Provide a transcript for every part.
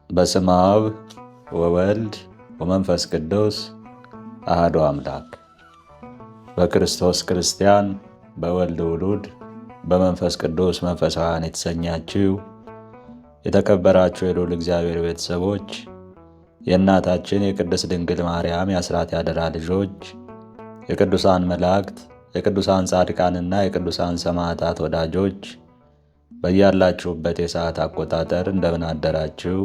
በስመ አብ ወወልድ ወመንፈስ ቅዱስ አሐዱ አምላክ። በክርስቶስ ክርስቲያን፣ በወልድ ውሉድ፣ በመንፈስ ቅዱስ መንፈሳውያን የተሰኛችሁ የተከበራችሁ የልዑል እግዚአብሔር ቤተሰቦች፣ የእናታችን የቅድስት ድንግል ማርያም የአስራት ያደራ ልጆች፣ የቅዱሳን መላእክት፣ የቅዱሳን ጻድቃንና የቅዱሳን ሰማዕታት ወዳጆች በያላችሁበት የሰዓት አቆጣጠር እንደምን አደራችሁ፣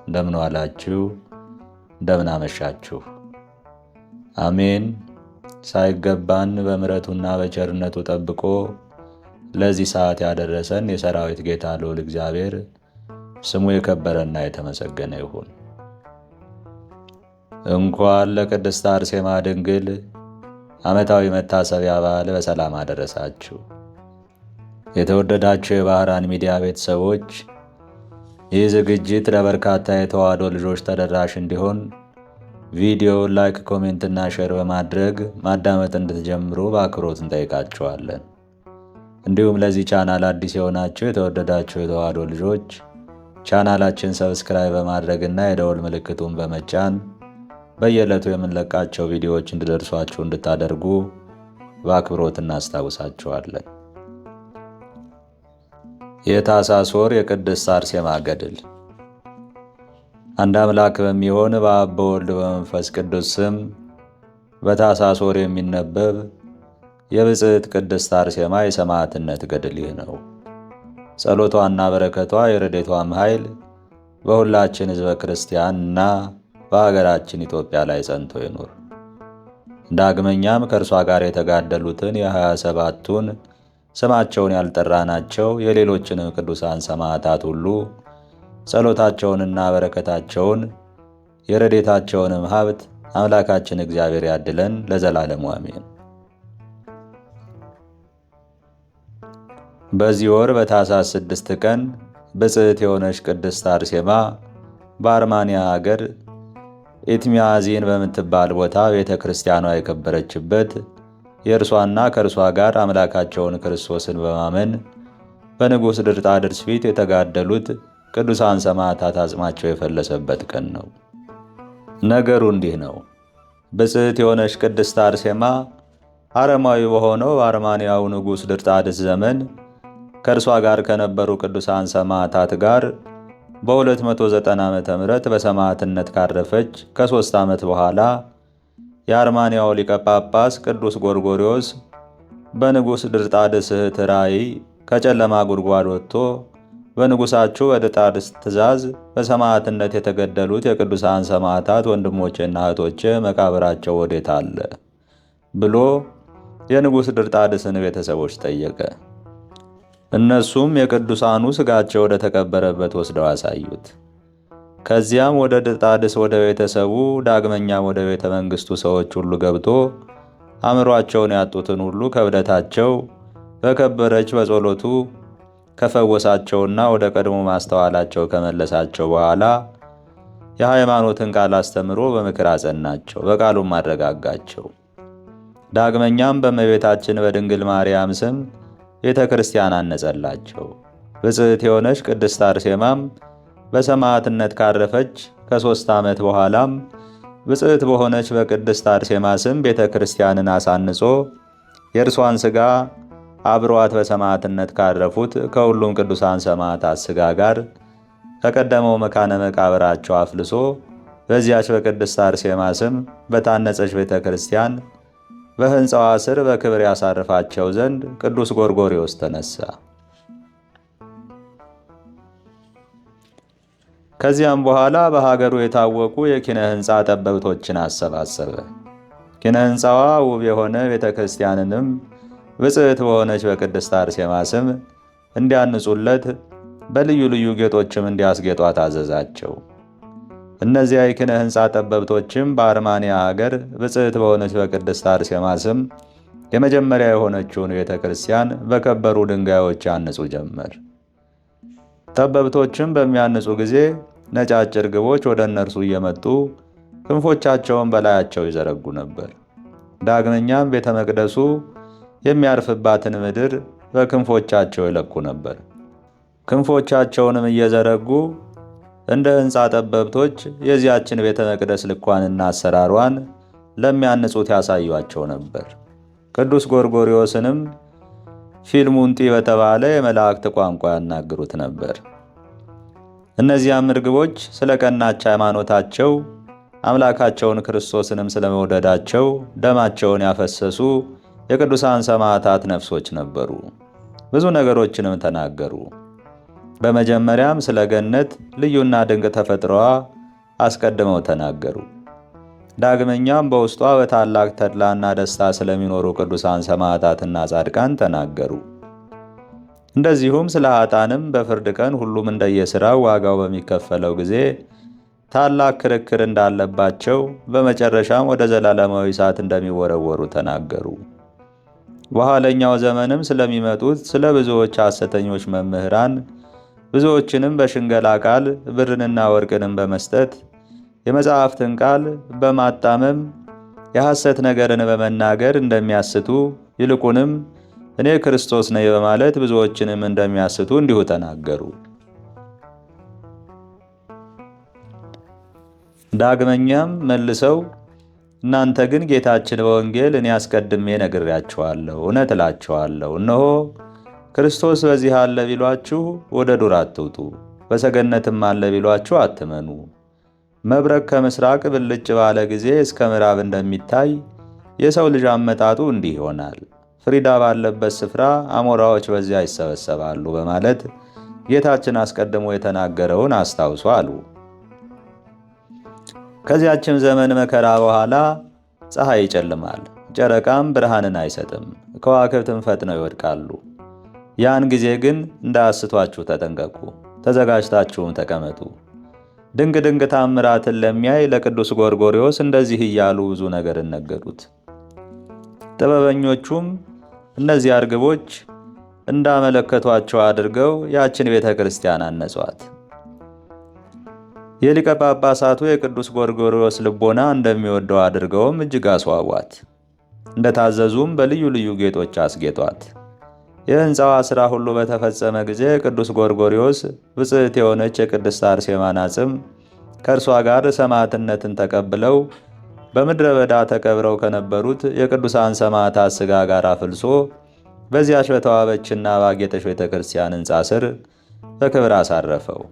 እንደምን ዋላችሁ፣ እንደምን አመሻችሁ። አሜን። ሳይገባን በምሕረቱና በቸርነቱ ጠብቆ ለዚህ ሰዓት ያደረሰን የሰራዊት ጌታ ልዑል እግዚአብሔር ስሙ የከበረና የተመሰገነ ይሁን። እንኳን ለቅድስት አርሴማ ድንግል ዓመታዊ መታሰቢያ በዓል በሰላም አደረሳችሁ። የተወደዳችሁ የባህራን ሚዲያ ቤተሰቦች፣ ይህ ዝግጅት ለበርካታ የተዋሕዶ ልጆች ተደራሽ እንዲሆን ቪዲዮውን ላይክ፣ ኮሜንትና ሼር በማድረግ ማዳመጥ እንድትጀምሩ በአክብሮት እንጠይቃችኋለን። እንዲሁም ለዚህ ቻናል አዲስ የሆናችሁ የተወደዳችሁ የተዋሕዶ ልጆች ቻናላችን ሰብስክራይብ በማድረግና የደወል ምልክቱን በመጫን በየዕለቱ የምንለቃቸው ቪዲዮዎች እንዲደርሷችሁ እንድታደርጉ በአክብሮት እናስታውሳችኋለን። የታኅሳስ ወር የቅድስት አርሴማ ገድል። አንድ አምላክ በሚሆን በአብ በወልድ በመንፈስ ቅዱስ ስም በታኅሳስ ወር የሚነበብ የብፅዕት ቅድስት አርሴማ የሰማዕትነት ገድል ይህ ነው። ጸሎቷና በረከቷ የረድኤቷም ኃይል በሁላችን ሕዝበ ክርስቲያንና በአገራችን ኢትዮጵያ ላይ ጸንቶ ይኑር። ዳግመኛም ከእርሷ ጋር የተጋደሉትን የ27ቱን ስማቸውን ያልጠራናቸው የሌሎችንም ቅዱሳን ሰማዕታት ሁሉ ጸሎታቸውንና በረከታቸውን የረድኤታቸውንም ሀብት አምላካችን እግዚአብሔር ያድለን ለዘላለሙ አሜን። በዚህ ወር በታኅሳስ 6 ቀን ብፅዕት የሆነች ቅድስት አርሴማ በአርማንያ አገር ኢትሚያዚን በምትባል ቦታ ቤተ ክርስቲያኗ የከበረችበት የእርሷና ከእርሷ ጋር አምላካቸውን ክርስቶስን በማመን በንጉሥ ድርጣድስ ፊት የተጋደሉት ቅዱሳን ሰማዕታት አጽማቸው የፈለሰበት ቀን ነው። ነገሩ እንዲህ ነው። ብፅዕት የሆነች ቅድስት አርሴማ አረማዊ በሆነው በአርማንያው ንጉሥ ድርጣድስ ዘመን ከእርሷ ጋር ከነበሩ ቅዱሳን ሰማዕታት ጋር በ290 ዓመተ ምህረት በሰማዕትነት ካረፈች ከ3 ዓመት በኋላ የአርማንያው ሊቀ ጳጳስ ቅዱስ ጎርጎርዮስ በንጉሥ ድርጣድስ እህት ራእይ ከጨለማ ጉድጓድ ወጥቶ በንጉሣችሁ በድርጣድስ ትእዛዝ በሰማዕትነት የተገደሉት የቅዱሳን ሰማዕታት ወንድሞቼና እህቶቼ መቃብራቸው ወዴት አለ ብሎ የንጉሥ ድርጣድስን ቤተሰቦች ጠየቀ። እነሱም የቅዱሳኑ ሥጋቸው ወደ ተቀበረበት ወስደው አሳዩት። ከዚያም ወደ ድርጣድስ ወደ ቤተሰቡ ዳግመኛም ወደ ቤተ መንግሥቱ ሰዎች ሁሉ ገብቶ አእምሯቸውን ያጡትን ሁሉ ከብደታቸው በከበረች በጸሎቱ ከፈወሳቸውና ወደ ቀድሞ ማስተዋላቸው ከመለሳቸው በኋላ የሃይማኖትን ቃል አስተምሮ በምክር አጸናቸው፣ በቃሉም አረጋጋቸው። ዳግመኛም በእመቤታችን በድንግል ማርያም ስም ቤተ ክርስቲያን አነጸላቸው። ብፅዕት የሆነች ቅድስት አርሴማም በሰማዕትነት ካረፈች ከ3 ዓመት በኋላም ብፅዕት በሆነች በቅድስት አርሴማ ስም ቤተ ክርስቲያንን አሳንጾ የእርሷን ሥጋ አብሯት በሰማዕትነት ካረፉት ከሁሉም ቅዱሳን ሰማዕታት ሥጋ ጋር ከቀደመው መካነ መቃብራቸው አፍልሶ በዚያች በቅድስት አርሴማ ስም በታነጸች ቤተ ክርስቲያን በሕንፃዋ ስር በክብር ያሳርፋቸው ዘንድ ቅዱስ ጎርጎርዮስ ተነሳ። ከዚያም በኋላ በሀገሩ የታወቁ የኪነ ሕንፃ ጠበብቶችን አሰባሰበ። ኪነ ሕንፃዋ ውብ የሆነ ቤተ ክርስቲያንንም ብፅዕት በሆነች በቅድስት አርሴማ ስም እንዲያንጹለት በልዩ ልዩ ጌጦችም እንዲያስጌጧት አዘዛቸው። እነዚያ የኪነ ሕንፃ ጠበብቶችም በአርማንያ አገር ብፅዕት በሆነች በቅድስት አርሴማ ስም የመጀመሪያ የሆነችውን ቤተ ክርስቲያን በከበሩ ድንጋዮች ያንጹ ጀመር። ጠበብቶችም በሚያንጹ ጊዜ ነጫጭ ርግቦች ወደ እነርሱ እየመጡ ክንፎቻቸውን በላያቸው ይዘረጉ ነበር። ዳግመኛም ቤተ መቅደሱ የሚያርፍባትን ምድር በክንፎቻቸው ይለኩ ነበር። ክንፎቻቸውንም እየዘረጉ እንደ ሕንፃ ጠበብቶች የዚያችን ቤተ መቅደስ ልኳንና አሰራሯን ለሚያንጹት ያሳዩአቸው ነበር። ቅዱስ ጎርጎርዮስንም ፊልሙንጢ በተባለ የመላእክት ቋንቋ ያናግሩት ነበር። እነዚያም ርግቦች ስለ ቀናች ሃይማኖታቸው አምላካቸውን ክርስቶስንም ስለመውደዳቸው ደማቸውን ያፈሰሱ የቅዱሳን ሰማዕታት ነፍሶች ነበሩ። ብዙ ነገሮችንም ተናገሩ። በመጀመሪያም ስለ ገነት ልዩና ድንቅ ተፈጥሮዋ አስቀድመው ተናገሩ። ዳግመኛም በውስጧ በታላቅ ተድላና ደስታ ስለሚኖሩ ቅዱሳን ሰማዕታትና ጻድቃን ተናገሩ። እንደዚሁም ስለ ኃጥአንም በፍርድ ቀን ሁሉም እንደየሥራው ዋጋው በሚከፈለው ጊዜ ታላቅ ክርክር እንዳለባቸው በመጨረሻም ወደ ዘላለማዊ እሳት እንደሚወረወሩ ተናገሩ። በኋለኛው ዘመንም ስለሚመጡት ስለ ብዙዎች ሐሰተኞች መምህራን ብዙዎችንም በሽንገላ ቃል ብርንና ወርቅንም በመስጠት የመጽሐፍትን ቃል በማጣመም የሐሰት ነገርን በመናገር እንደሚያስቱ ይልቁንም እኔ ክርስቶስ ነኝ በማለት ብዙዎችንም እንደሚያስቱ እንዲሁ ተናገሩ። ዳግመኛም መልሰው እናንተ ግን ጌታችን በወንጌል እኔ አስቀድሜ ነግሬያችኋለሁ፣ እውነት እላችኋለሁ፣ እነሆ ክርስቶስ በዚህ አለ ቢሏችሁ ወደ ዱር አትውጡ፣ በሰገነትም አለ ቢሏችሁ አትመኑ። መብረቅ ከምስራቅ ብልጭ ባለ ጊዜ እስከ ምዕራብ እንደሚታይ የሰው ልጅ አመጣጡ እንዲህ ይሆናል። ፍሪዳ ባለበት ስፍራ አሞራዎች በዚያ ይሰበሰባሉ በማለት ጌታችን አስቀድሞ የተናገረውን አስታውሱ አሉ። ከዚያችም ዘመን መከራ በኋላ ፀሐይ ይጨልማል፣ ጨረቃም ብርሃንን አይሰጥም፣ ከዋክብትም ፈጥነው ይወድቃሉ። ያን ጊዜ ግን እንዳያስቷችሁ ተጠንቀቁ፣ ተዘጋጅታችሁም ተቀመጡ። ድንቅ ድንቅ ታምራትን ለሚያይ ለቅዱስ ጎርጎርዮስ እንደዚህ እያሉ ብዙ ነገርን ነገሩት። ጥበበኞቹም እነዚህ እርግቦች እንዳመለከቷቸው አድርገው ያችን ቤተ ክርስቲያን አነጿት። የሊቀ ጳጳሳቱ የቅዱስ ጎርጎርዮስ ልቦና እንደሚወደው አድርገውም እጅግ አስዋቧት። እንደታዘዙም በልዩ ልዩ ጌጦች አስጌጧት። የሕንፃዋ ሥራ ሁሉ በተፈጸመ ጊዜ ቅዱስ ጎርጎርዮስ ብጽዕት የሆነች የቅድስት አርሴማን አጽም ከእርሷ ጋር ሰማዕትነትን ተቀብለው በምድረ በዳ ተቀብረው ከነበሩት የቅዱሳን ሰማዕታት ሥጋ ጋር አፍልሶ በዚያች በተዋበችና ባጌጠች ቤተ ክርስቲያን ሕንፃ ስር በክብር አሳረፈው።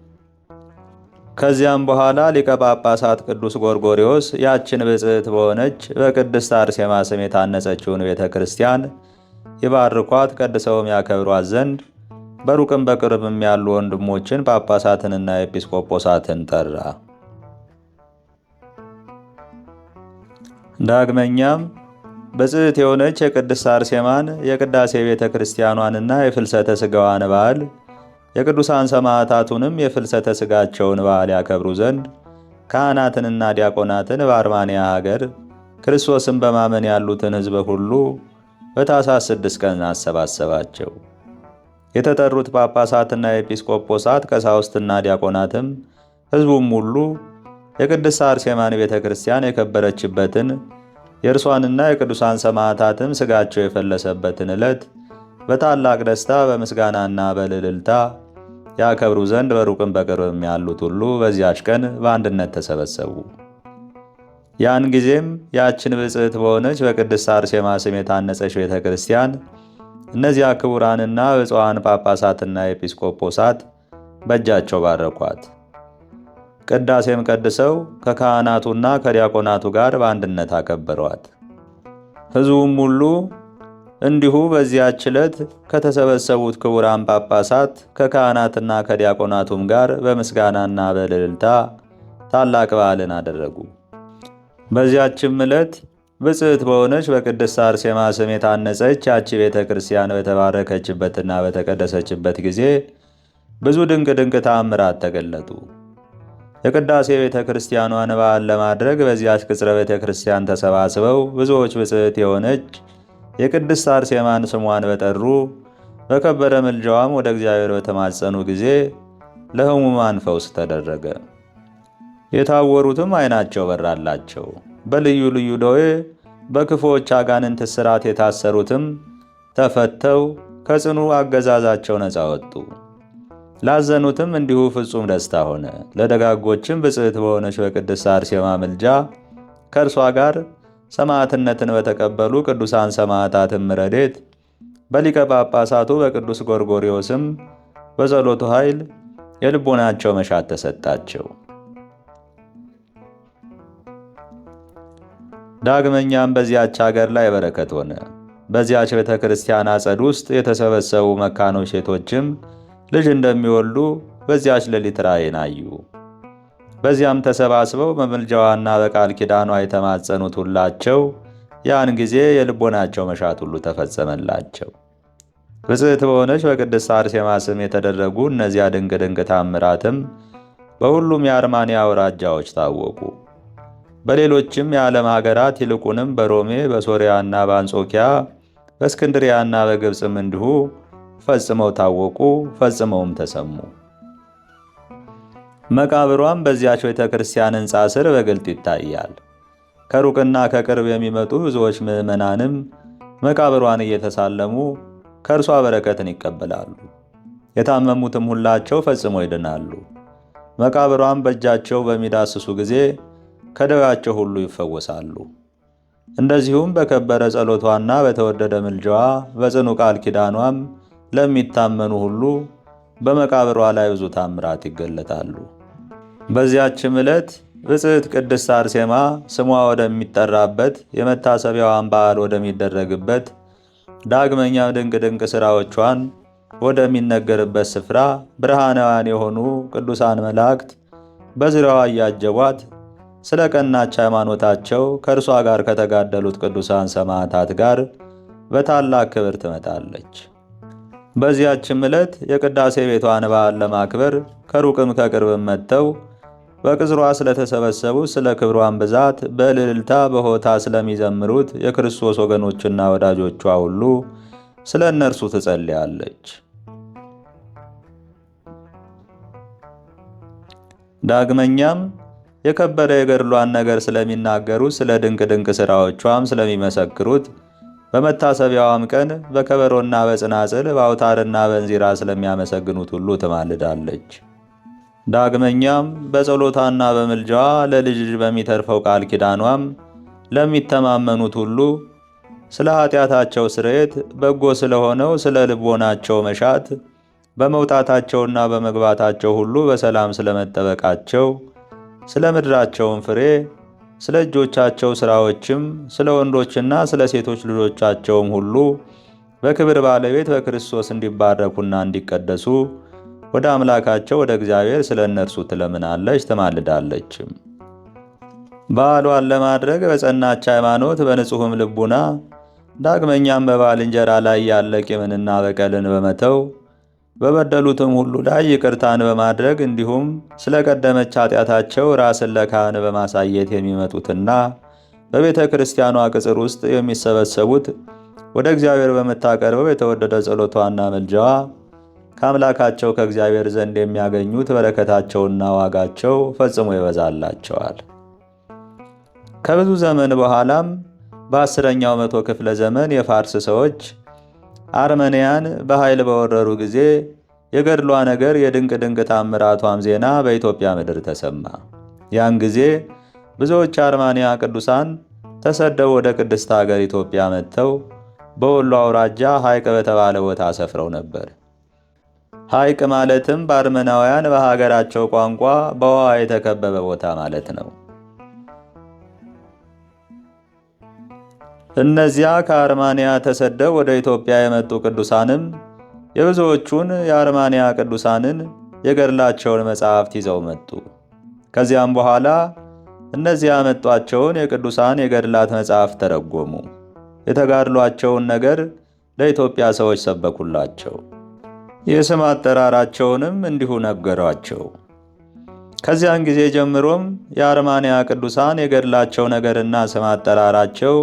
ከዚያም በኋላ ሊቀ ጳጳሳት ቅዱስ ጎርጎርዮስ ያችን ብጽዕት በሆነች በቅድስት አርሴማ ስም የታነጸችውን ቤተ ክርስቲያን ይባርኳት ቀድሰውም ያከብሯት ዘንድ በሩቅም በቅርብም ያሉ ወንድሞችን ጳጳሳትንና ኤጲስቆጶሳትን ጠራ። ዳግመኛም ብጽዕት የሆነች የቅድስት አርሴማን የቅዳሴ ቤተ ክርስቲያኗንና የፍልሰተ ሥጋዋን በዓል የቅዱሳን ሰማዕታቱንም የፍልሰተ ሥጋቸውን በዓል ያከብሩ ዘንድ ካህናትንና ዲያቆናትን በአርማንያ ሀገር ክርስቶስን በማመን ያሉትን ሕዝብ ሁሉ በታኅሳስ 6 ቀን አሰባሰባቸው። የተጠሩት ጳጳሳትና ኤጲስቆጶሳት ቀሳውስትና ዲያቆናትም ሕዝቡም ሁሉ የቅድስት አርሴማን ቤተ ክርስቲያን የከበረችበትን የእርሷንና የቅዱሳን ሰማዕታትም ሥጋቸው የፈለሰበትን ዕለት በታላቅ ደስታ በምስጋናና በእልልታ ያከብሩ ዘንድ በሩቅም በቅርብም ያሉት ሁሉ በዚያች ቀን በአንድነት ተሰበሰቡ። ያን ጊዜም ያችን ብጽዕት በሆነች በቅድስት አርሴማ ስም የታነጸች ቤተ ክርስቲያን እነዚያ ክቡራንና ብፁዓን ጳጳሳትና ኤጲስቆጶሳት በእጃቸው ባረኳት። ቅዳሴም ቀድሰው ከካህናቱና ከዲያቆናቱ ጋር በአንድነት አከበሯት። ሕዝቡም ሁሉ እንዲሁ በዚያች ዕለት ከተሰበሰቡት ክቡራን ጳጳሳት ከካህናትና ከዲያቆናቱም ጋር በምስጋናና በእልልታ ታላቅ በዓልን አደረጉ። በዚያችም ዕለት ብጽዕት በሆነች በቅድስት አርሴማ ስም የታነጸች ያቺ ቤተ ክርስቲያን በተባረከችበትና በተቀደሰችበት ጊዜ ብዙ ድንቅ ድንቅ ተአምራት ተገለጡ። የቅዳሴ ቤተ ክርስቲያኗን በዓል ለማድረግ በዚያች ቅጽረ ቤተ ክርስቲያን ተሰባስበው ብዙዎች ብጽዕት የሆነች የቅድስት አርሴማን ስሟን በጠሩ በከበረ ምልጃዋም ወደ እግዚአብሔር በተማጸኑ ጊዜ ለሕሙማን ፈውስ ተደረገ። የታወሩትም ዓይናቸው በራላቸው። በልዩ ልዩ ደዌ በክፉዎች አጋንንት እስራት የታሰሩትም ተፈተው ከጽኑ አገዛዛቸው ነፃ ወጡ። ላዘኑትም እንዲሁ ፍጹም ደስታ ሆነ። ለደጋጎችም ብጽዕት በሆነች በቅድስት አርሴማ ምልጃ ከእርሷ ጋር ሰማዕትነትን በተቀበሉ ቅዱሳን ሰማዕታትም ረድኤት በሊቀ ጳጳሳቱ በቅዱስ ጎርጎርዮስም በጸሎቱ ኃይል የልቦናቸው መሻት ተሰጣቸው። ዳግመኛም በዚያች አገር ላይ በረከት ሆነ። በዚያች ቤተ ክርስቲያን አጸድ ውስጥ የተሰበሰቡ መካኖች ሴቶችም ልጅ እንደሚወልዱ በዚያች ሌሊት ራእይን አዩ። በዚያም ተሰባስበው በምልጃዋና በቃል ኪዳኗ የተማጸኑት ሁላቸው ያን ጊዜ የልቦናቸው መሻት ሁሉ ተፈጸመላቸው። ብጽዕት በሆነች በቅድስት አርሴማ ስም የተደረጉ እነዚያ ድንቅ ድንቅ ታምራትም በሁሉም የአርማንያ አውራጃዎች ታወቁ። በሌሎችም የዓለም ሀገራት ይልቁንም በሮሜ በሶርያና በአንጾኪያ በእስክንድሪያና በግብፅም እንዲሁ ፈጽመው ታወቁ፣ ፈጽመውም ተሰሙ። መቃብሯም በዚያች ቤተ ክርስቲያን ሕንፃ ስር በግልጥ ይታያል። ከሩቅና ከቅርብ የሚመጡ ብዙዎች ምዕመናንም መቃብሯን እየተሳለሙ ከእርሷ በረከትን ይቀበላሉ። የታመሙትም ሁላቸው ፈጽሞ ይድናሉ። መቃብሯም በእጃቸው በሚዳስሱ ጊዜ ከደዌያቸው ሁሉ ይፈወሳሉ። እንደዚሁም በከበረ ጸሎቷና በተወደደ ምልጃዋ በጽኑ ቃል ኪዳኗም ለሚታመኑ ሁሉ በመቃብሯ ላይ ብዙ ታምራት ይገለጣሉ። በዚያችም ዕለት ብጽዕት ቅድስት አርሴማ ስሟ ወደሚጠራበት የመታሰቢያዋን በዓል ወደሚደረግበት ዳግመኛም ድንቅ ድንቅ ሥራዎቿን ወደሚነገርበት ስፍራ ብርሃናውያን የሆኑ ቅዱሳን መላእክት በዙሪያዋ እያጀቧት ስለ ቀናች ሃይማኖታቸው ከእርሷ ጋር ከተጋደሉት ቅዱሳን ሰማዕታት ጋር በታላቅ ክብር ትመጣለች። በዚያችም ዕለት የቅዳሴ ቤቷን በዓል ለማክበር ከሩቅም ከቅርብም መጥተው በቅጽሯ ስለተሰበሰቡ ስለ ክብሯን ብዛት በእልልታ በሆታ ስለሚዘምሩት የክርስቶስ ወገኖችና ወዳጆቿ ሁሉ ስለ እነርሱ ትጸልያለች። ዳግመኛም የከበረ የገድሏን ነገር ስለሚናገሩት ስለ ድንቅ ድንቅ ሥራዎቿም ስለሚመሰክሩት በመታሰቢያዋም ቀን በከበሮና በጽናጽል በአውታርና በእንዚራ ስለሚያመሰግኑት ሁሉ ትማልዳለች። ዳግመኛም በጸሎታና በምልጃዋ ለልጅ ልጅ በሚተርፈው ቃል ኪዳኗም ለሚተማመኑት ሁሉ ስለ ኃጢአታቸው ስርየት በጎ ስለሆነው ስለ ልቦናቸው መሻት በመውጣታቸውና በመግባታቸው ሁሉ በሰላም ስለመጠበቃቸው ስለ ምድራቸውን ፍሬ ስለ እጆቻቸው ሥራዎችም ስለ ወንዶችና ስለ ሴቶች ልጆቻቸውም ሁሉ በክብር ባለቤት በክርስቶስ እንዲባረኩና እንዲቀደሱ ወደ አምላካቸው ወደ እግዚአብሔር ስለ እነርሱ ትለምናለች፣ ትማልዳለችም። በዓሏን ለማድረግ በጸናች ሃይማኖት በንጹሕም ልቡና ዳግመኛም በባልንጀራ ላይ ያለ ቂምንና በቀልን በመተው በበደሉትም ሁሉ ላይ ይቅርታን በማድረግ እንዲሁም ስለ ቀደመች ኃጢአታቸው ራስን ለካህን በማሳየት የሚመጡትና በቤተ ክርስቲያኗ ቅጽር ውስጥ የሚሰበሰቡት ወደ እግዚአብሔር በምታቀርበው የተወደደ ጸሎቷና ምልጃዋ ከአምላካቸው ከእግዚአብሔር ዘንድ የሚያገኙት በረከታቸውና ዋጋቸው ፈጽሞ ይበዛላቸዋል። ከብዙ ዘመን በኋላም በ10ኛው መቶ ክፍለ ዘመን የፋርስ ሰዎች አርመንያን በኃይል በወረሩ ጊዜ የገድሏ ነገር የድንቅ ድንቅ ታምራቷም ዜና በኢትዮጵያ ምድር ተሰማ። ያን ጊዜ ብዙዎች አርማንያ ቅዱሳን ተሰደው ወደ ቅድስት ሀገር ኢትዮጵያ መጥተው በወሎ አውራጃ ሐይቅ በተባለ ቦታ ሰፍረው ነበር። ሐይቅ ማለትም በአርመናውያን በሀገራቸው ቋንቋ በውሃ የተከበበ ቦታ ማለት ነው። እነዚያ ከአርማንያ ተሰደው ወደ ኢትዮጵያ የመጡ ቅዱሳንም የብዙዎቹን የአርማንያ ቅዱሳንን የገድላቸውን መጻሕፍት ይዘው መጡ። ከዚያም በኋላ እነዚያ ያመጧቸውን የቅዱሳን የገድላት መጻሕፍት ተረጎሙ። የተጋድሏቸውን ነገር ለኢትዮጵያ ሰዎች ሰበኩላቸው። የስም አጠራራቸውንም እንዲሁ ነገሯቸው። ከዚያን ጊዜ ጀምሮም የአርማንያ ቅዱሳን የገድላቸው ነገርና ስም አጠራራቸው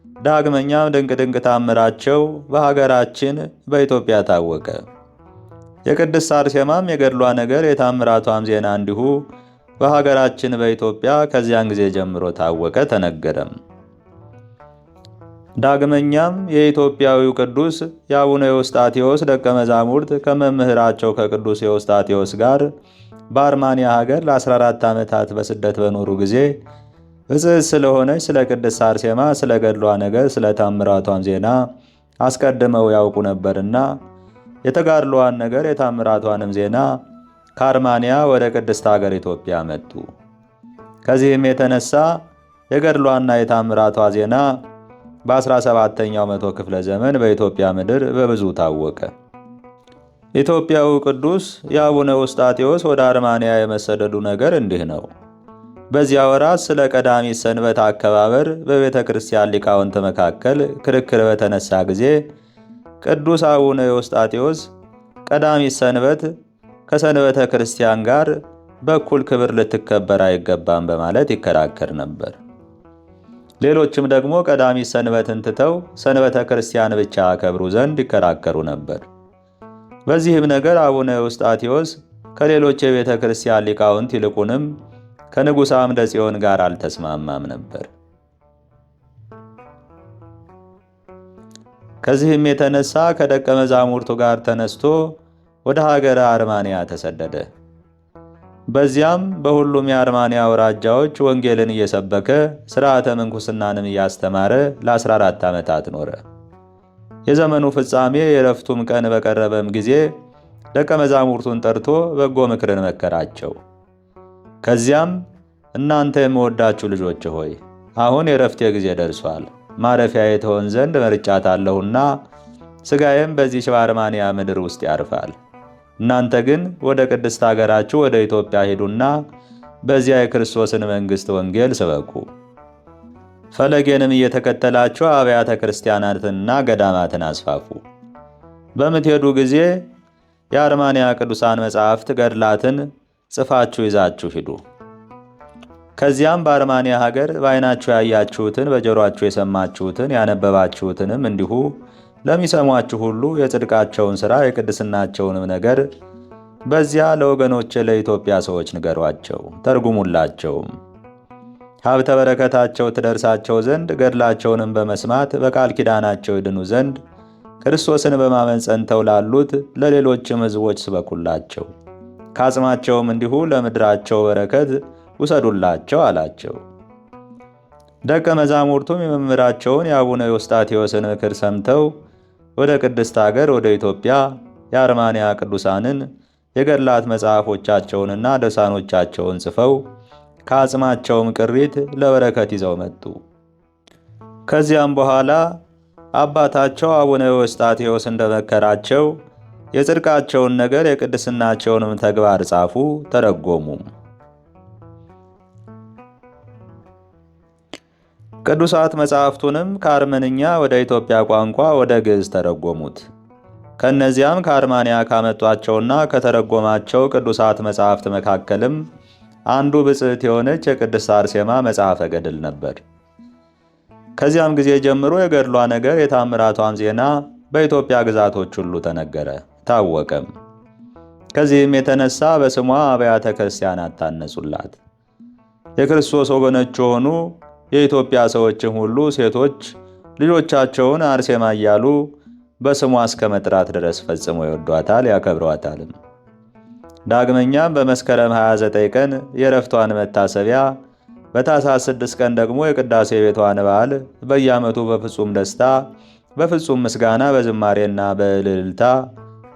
ዳግመኛም ድንቅ ድንቅ ታምራቸው በሀገራችን በኢትዮጵያ ታወቀ። የቅድስት አርሴማም የገድሏ ነገር የታምራቷም ዜና እንዲሁ በሀገራችን በኢትዮጵያ ከዚያን ጊዜ ጀምሮ ታወቀ፣ ተነገረም። ዳግመኛም የኢትዮጵያዊው ቅዱስ የአቡነ ኤዎስጣቴዎስ ደቀ መዛሙርት ከመምህራቸው ከቅዱስ ኤዎስጣቴዎስ ጋር በአርማንያ ሀገር ለ14 ዓመታት በስደት በኖሩ ጊዜ ብፅዕት ስለሆነች ስለ ቅድስት አርሴማ ስለ ገድሏ ነገር ስለ ታምራቷም ዜና አስቀድመው ያውቁ ነበርና የተጋድሏን ነገር የታምራቷንም ዜና ከአርማንያ ወደ ቅድስት ሀገር ኢትዮጵያ መጡ። ከዚህም የተነሳ የገድሏና የታምራቷ ዜና በ17ኛው መቶ ክፍለ ዘመን በኢትዮጵያ ምድር በብዙ ታወቀ። ኢትዮጵያዊ ቅዱስ የአቡነ ኤዎስጣቴዎስ ወደ አርማንያ የመሰደዱ ነገር እንዲህ ነው። በዚያ ወራት ስለ ቀዳሚት ሰንበት አከባበር በቤተ ክርስቲያን ሊቃውንት መካከል ክርክር በተነሳ ጊዜ ቅዱስ አቡነ ኤዎስጣቴዎስ ቀዳሚት ሰንበት ከሰንበተ ክርስቲያን ጋር በኩል ክብር ልትከበር አይገባም በማለት ይከራከር ነበር። ሌሎችም ደግሞ ቀዳሚት ሰንበትን ትተው ሰንበተ ክርስቲያን ብቻ ያከብሩ ዘንድ ይከራከሩ ነበር። በዚህም ነገር አቡነ ኤዎስጣቴዎስ ከሌሎች የቤተ ክርስቲያን ሊቃውንት ይልቁንም ከንጉሥ አምደ ጽዮን ጋር አልተስማማም ነበር። ከዚህም የተነሳ ከደቀ መዛሙርቱ ጋር ተነስቶ ወደ ሀገረ አርማንያ ተሰደደ። በዚያም በሁሉም የአርማንያ አውራጃዎች ወንጌልን እየሰበከ ሥርዓተ ምንኩስናንም እያስተማረ ለ14 ዓመታት ኖረ። የዘመኑ ፍጻሜ የዕረፍቱም ቀን በቀረበም ጊዜ ደቀ መዛሙርቱን ጠርቶ በጎ ምክርን መከራቸው። ከዚያም እናንተ የምወዳችሁ ልጆች ሆይ አሁን የዕረፍቴ ጊዜ ደርሷል። ማረፊያዬ ትሆን ዘንድ መርጫታለሁና ሥጋዬም በዚህች በአርማንያ ምድር ውስጥ ያርፋል። እናንተ ግን ወደ ቅድስት አገራችሁ ወደ ኢትዮጵያ ሄዱና በዚያ የክርስቶስን መንግሥት ወንጌል ስበኩ። ፈለጌንም እየተከተላችሁ አብያተ ክርስቲያናትንና ገዳማትን አስፋፉ። በምትሄዱ ጊዜ የአርማንያ ቅዱሳን መጻሕፍት ገድላትን ጽፋችሁ ይዛችሁ ሂዱ። ከዚያም በአርማንያ ሀገር በዓይናችሁ ያያችሁትን በጆሮአችሁ የሰማችሁትን ያነበባችሁትንም እንዲሁ ለሚሰሟችሁ ሁሉ የጽድቃቸውን ሥራ የቅድስናቸውንም ነገር በዚያ ለወገኖቼ ለኢትዮጵያ ሰዎች ንገሯቸው፣ ተርጉሙላቸውም። ሀብተ በረከታቸው ትደርሳቸው ዘንድ ገድላቸውንም በመስማት በቃል ኪዳናቸው ይድኑ ዘንድ ክርስቶስን በማመን ጸንተው ላሉት ለሌሎችም ሕዝቦች ስበኩላቸው። ከአጽማቸውም እንዲሁ ለምድራቸው በረከት ውሰዱላቸው አላቸው። ደቀ መዛሙርቱም የመምህራቸውን የአቡነ ኤዎስጣቴዎስን ምክር ሰምተው ወደ ቅድስት አገር ወደ ኢትዮጵያ የአርማንያ ቅዱሳንን የገድላት መጽሐፎቻቸውንና ድርሳኖቻቸውን ጽፈው ከአጽማቸውም ቅሪት ለበረከት ይዘው መጡ። ከዚያም በኋላ አባታቸው አቡነ ኤዎስጣቴዎስ እንደመከራቸው የጽድቃቸውን ነገር የቅድስናቸውንም ተግባር ጻፉ፣ ተረጎሙ። ቅዱሳት መጻሕፍቱንም ከአርመንኛ ወደ ኢትዮጵያ ቋንቋ ወደ ግዕዝ ተረጎሙት። ከእነዚያም ከአርማንያ ካመጧቸውና ከተረጎማቸው ቅዱሳት መጻሕፍት መካከልም አንዱ ብፅዕት የሆነች የቅድስት አርሴማ መጽሐፈ ገድል ነበር። ከዚያም ጊዜ ጀምሮ የገድሏ ነገር የታምራቷም ዜና በኢትዮጵያ ግዛቶች ሁሉ ተነገረ ታወቀም። ከዚህም የተነሳ በስሟ አብያተ ክርስቲያናት ታነጹላት። የክርስቶስ ወገኖች የሆኑ የኢትዮጵያ ሰዎችም ሁሉ ሴቶች ልጆቻቸውን አርሴማ እያሉ በስሟ እስከ መጥራት ድረስ ፈጽሞ ይወዷታል ያከብሯታልም። ዳግመኛም በመስከረም 29 ቀን የዕረፍቷን መታሰቢያ በታኅሳስ 6 ቀን ደግሞ የቅዳሴ ቤቷን በዓል በየዓመቱ በፍጹም ደስታ በፍጹም ምስጋና በዝማሬና በእልልታ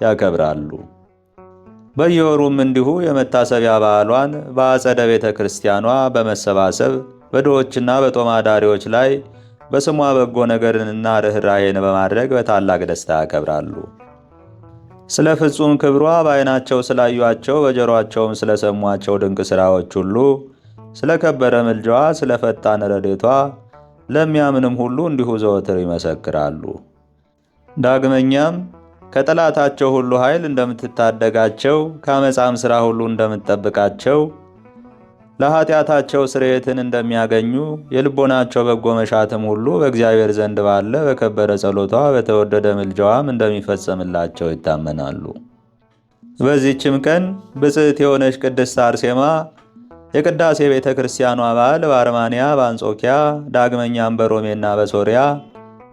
ያከብራሉ። በየወሩም እንዲሁ የመታሰቢያ በዓሏን በአጸደ ቤተ ክርስቲያኗ በመሰባሰብ በድሆችና በጦም አዳሪዎች ላይ በስሟ በጎ ነገርንና ርኅራኄን በማድረግ በታላቅ ደስታ ያከብራሉ። ስለ ፍጹም ክብሯ በዓይናቸው ስላዩአቸው በጆሮአቸውም ስለሰሟቸው ድንቅ ሥራዎች ሁሉ ስለ ከበረ ምልጃዋ ስለ ፈጣን ረድኤቷ ለሚያምንም ሁሉ እንዲሁ ዘወትር ይመሰክራሉ። ዳግመኛም ከጠላታቸው ሁሉ ኃይል እንደምትታደጋቸው ከአመፃም ሥራ ሁሉ እንደምትጠብቃቸው ለኃጢአታቸው ስርየትን እንደሚያገኙ የልቦናቸው በጎ መሻትም ሁሉ በእግዚአብሔር ዘንድ ባለ በከበረ ጸሎቷ በተወደደ ምልጃዋም እንደሚፈጸምላቸው ይታመናሉ። በዚህችም ቀን ብፅዕት የሆነች ቅድስት አርሴማ የቅዳሴ ቤተ ክርስቲያኗ በዓል በአርማንያ፣ በአንጾኪያ ዳግመኛም በሮሜና በሶርያ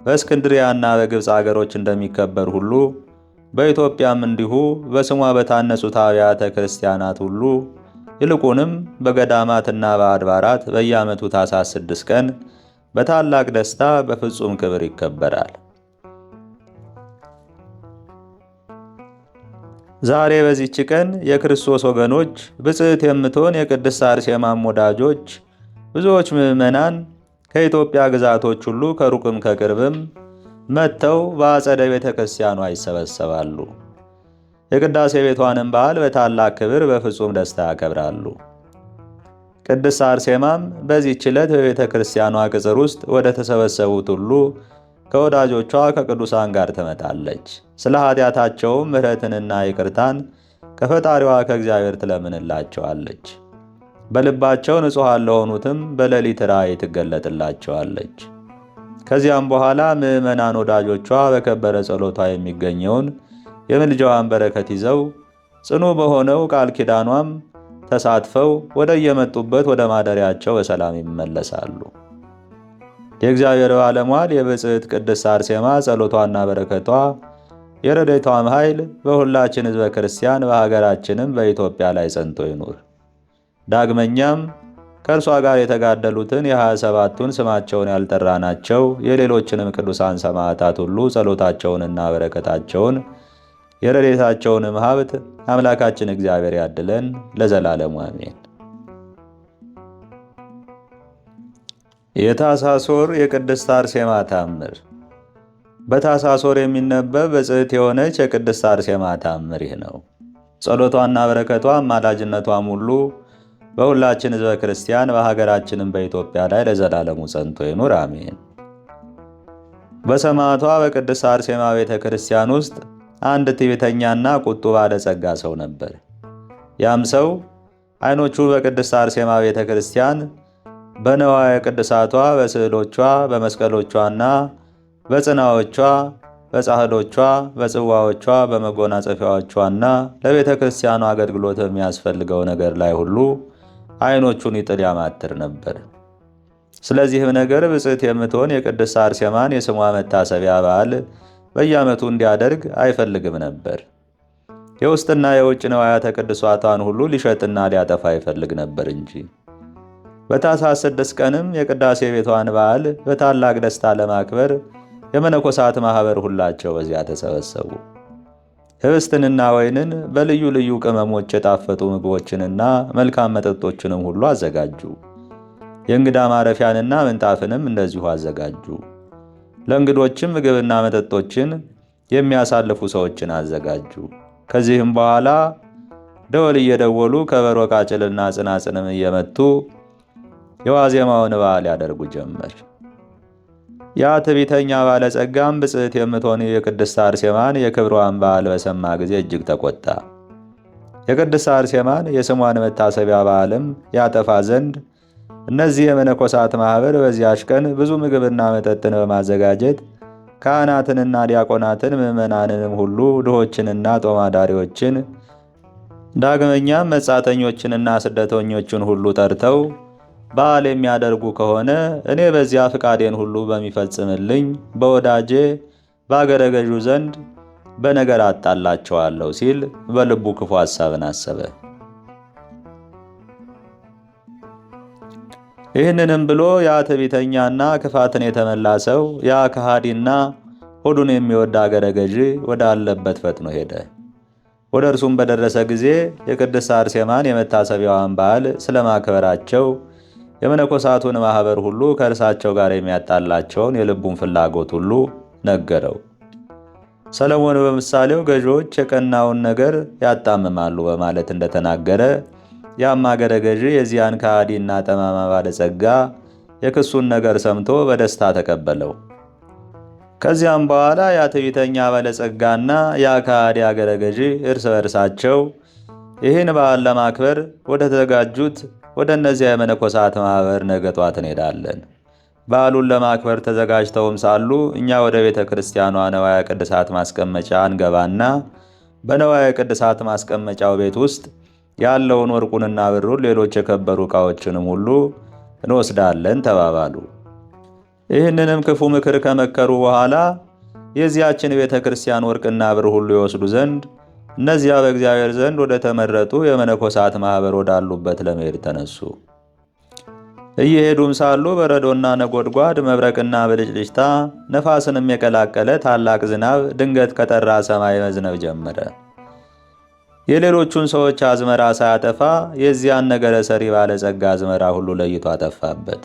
በእስክንድሪያና በግብፅ አገሮች እንደሚከበር ሁሉ በኢትዮጵያም እንዲሁ በስሟ በታነጹት አብያተ ክርስቲያናት ሁሉ ይልቁንም በገዳማትና በአድባራት በየዓመቱ ታኅሳስ 6 ቀን በታላቅ ደስታ በፍጹም ክብር ይከበራል። ዛሬ በዚህች ቀን የክርስቶስ ወገኖች ብጽዕት የምትሆን የቅድስት አርሴማም ወዳጆች ብዙዎች ምዕመናን ከኢትዮጵያ ግዛቶች ሁሉ ከሩቅም ከቅርብም መጥተው በአጸደ ቤተ ክርስቲያኗ ይሰበሰባሉ። የቅዳሴ ቤቷንም በዓል በታላቅ ክብር በፍጹም ደስታ ያከብራሉ። ቅድስት አርሴማም በዚህች ዕለት በቤተ ክርስቲያኗ ቅጽር ውስጥ ወደ ተሰበሰቡት ሁሉ ከወዳጆቿ ከቅዱሳን ጋር ትመጣለች። ስለ ኃጢአታቸውም ምሕረትንና ይቅርታን ከፈጣሪዋ ከእግዚአብሔር ትለምንላቸዋለች። በልባቸው ንጹሐን ለሆኑትም በሌሊት ራእይ ትገለጥላቸዋለች። ከዚያም በኋላ ምዕመናን ወዳጆቿ በከበረ ጸሎቷ የሚገኘውን የምልጃዋን በረከት ይዘው ጽኑ በሆነው ቃል ኪዳኗም ተሳትፈው ወደ የመጡበት ወደ ማደሪያቸው በሰላም ይመለሳሉ። የእግዚአብሔር ባለሟል የብጽዕት ቅድስት አርሴማ ጸሎቷና በረከቷ የረድኤቷም ኃይል በሁላችን ሕዝበ ክርስቲያን በሀገራችንም በኢትዮጵያ ላይ ጸንቶ ይኑር። ዳግመኛም ከእርሷ ጋር የተጋደሉትን የ27ቱን ስማቸውን ያልጠራናቸው የሌሎችንም ቅዱሳን ሰማዕታት ሁሉ ጸሎታቸውንና በረከታቸውን የረድኤታቸውንም ሀብት አምላካችን እግዚአብሔር ያድለን ለዘላለሙ አሜን። የታኅሳስ ወር የቅድስት አርሴማ ተአምር። በታኅሳስ ወር የሚነበብ ብጽዕት የሆነች የቅድስት አርሴማ ተአምር ይህ ነው። ጸሎቷና በረከቷ አማላጅነቷም ሁሉ በሁላችን ሕዝበ ክርስቲያን በሀገራችንም በኢትዮጵያ ላይ ለዘላለሙ ጸንቶ ይኑር አሜን። በሰማዕቷ በቅድስት አርሴማ ቤተ ክርስቲያን ውስጥ አንድ ትዕቢተኛና ቁጡ ባለጸጋ ሰው ነበር። ያም ሰው ዓይኖቹ በቅድስት አርሴማ ቤተ ክርስቲያን በነዋየ ቅድሳቷ በስዕሎቿ በመስቀሎቿና በጽናዎቿ በጻሕሎቿ በጽዋዎቿ በመጎናጸፊያዎቿና ለቤተ ክርስቲያኑ አገልግሎት የሚያስፈልገው ነገር ላይ ሁሉ ዓይኖቹን ይጥል ያማትር ነበር። ስለዚህም ነገር ብጽዕት የምትሆን የቅድስት አርሴማን የስሟ መታሰቢያ በዓል በየዓመቱ እንዲያደርግ አይፈልግም ነበር። የውስጥና የውጭ ነዋያተ ቅድሳቷን ሁሉ ሊሸጥና ሊያጠፋ ይፈልግ ነበር እንጂ። በታኅሳስ 6 ቀንም የቅዳሴ ቤቷን በዓል በታላቅ ደስታ ለማክበር የመነኮሳት ማኅበር ሁላቸው በዚያ ተሰበሰቡ። ኅብስትንና ወይንን በልዩ ልዩ ቅመሞች የጣፈጡ ምግቦችንና መልካም መጠጦችንም ሁሉ አዘጋጁ። የእንግዳ ማረፊያንና ምንጣፍንም እንደዚሁ አዘጋጁ። ለእንግዶችም ምግብና መጠጦችን የሚያሳልፉ ሰዎችን አዘጋጁ። ከዚህም በኋላ ደወል እየደወሉ ከበሮ ቃጭልና ጽናጽንም እየመቱ የዋዜማውን በዓል ያደርጉ ጀመር። ያ ትዕቢተኛ ባለጸጋም ብጽዕት የምትሆን የቅድስት አርሴማን የክብሯን በዓል በሰማ ጊዜ እጅግ ተቆጣ። የቅድስት አርሴማን የስሟን መታሰቢያ በዓልም ያጠፋ ዘንድ እነዚህ የመነኮሳት ማኅበር በዚያች ቀን ብዙ ምግብና መጠጥን በማዘጋጀት ካህናትንና ዲያቆናትን ምዕመናንንም ሁሉ ድሆችንና ጦማዳሪዎችን ዳግመኛም መጻተኞችንና ስደተኞችን ሁሉ ጠርተው በዓል የሚያደርጉ ከሆነ እኔ በዚያ ፍቃዴን ሁሉ በሚፈጽምልኝ በወዳጄ በአገረ ገዡ ዘንድ በነገር አጣላቸዋለሁ ሲል በልቡ ክፉ ሐሳብን አሰበ። ይህንንም ብሎ ያ ትዕቢተኛና ክፋትን የተመላ ሰው ያ ከሃዲና ሆዱን የሚወድ አገረ ገዢ ወዳለበት ፈጥኖ ሄደ። ወደ እርሱም በደረሰ ጊዜ የቅድስት አርሴማን የመታሰቢያዋን በዓል ስለማክበራቸው የመነኮሳቱን ማኅበር ሁሉ ከእርሳቸው ጋር የሚያጣላቸውን የልቡን ፍላጎት ሁሉ ነገረው። ሰለሞን በምሳሌው ገዢዎች የቀናውን ነገር ያጣምማሉ በማለት እንደተናገረ ያም አገረ ገዢ የዚያን ከሃዲና ጠማማ ባለጸጋ የክሱን ነገር ሰምቶ በደስታ ተቀበለው። ከዚያም በኋላ ያ ትዕቢተኛ ባለጸጋና ያ ከሃዲ አገረ ገዢ እርስ በርሳቸው ይህን በዓል ለማክበር ወደ ተዘጋጁት ወደ እነዚያ የመነኮሳት ማኅበር ነገ ጧት እንሄዳለን። በዓሉን ለማክበር ተዘጋጅተውም ሳሉ እኛ ወደ ቤተ ክርስቲያኗ ነዋየ ቅድሳት ማስቀመጫ እንገባና በነዋየ ቅድሳት ማስቀመጫው ቤት ውስጥ ያለውን ወርቁንና ብሩን ሌሎች የከበሩ ዕቃዎችንም ሁሉ እንወስዳለን ተባባሉ። ይህንንም ክፉ ምክር ከመከሩ በኋላ የዚያችን ቤተ ክርስቲያን ወርቅና ብር ሁሉ ይወስዱ ዘንድ እነዚያ በእግዚአብሔር ዘንድ ወደ ተመረጡ የመነኮሳት ማኅበር ወዳሉበት ለመሄድ ተነሱ። እየሄዱም ሳሉ በረዶና ነጎድጓድ፣ መብረቅና ብልጭልጭታ፣ ነፋስንም የቀላቀለ ታላቅ ዝናብ ድንገት ከጠራ ሰማይ መዝነብ ጀመረ። የሌሎቹን ሰዎች አዝመራ ሳያጠፋ የዚያን ነገረ ሰሪ ባለጸጋ አዝመራ ሁሉ ለይቶ አጠፋበት።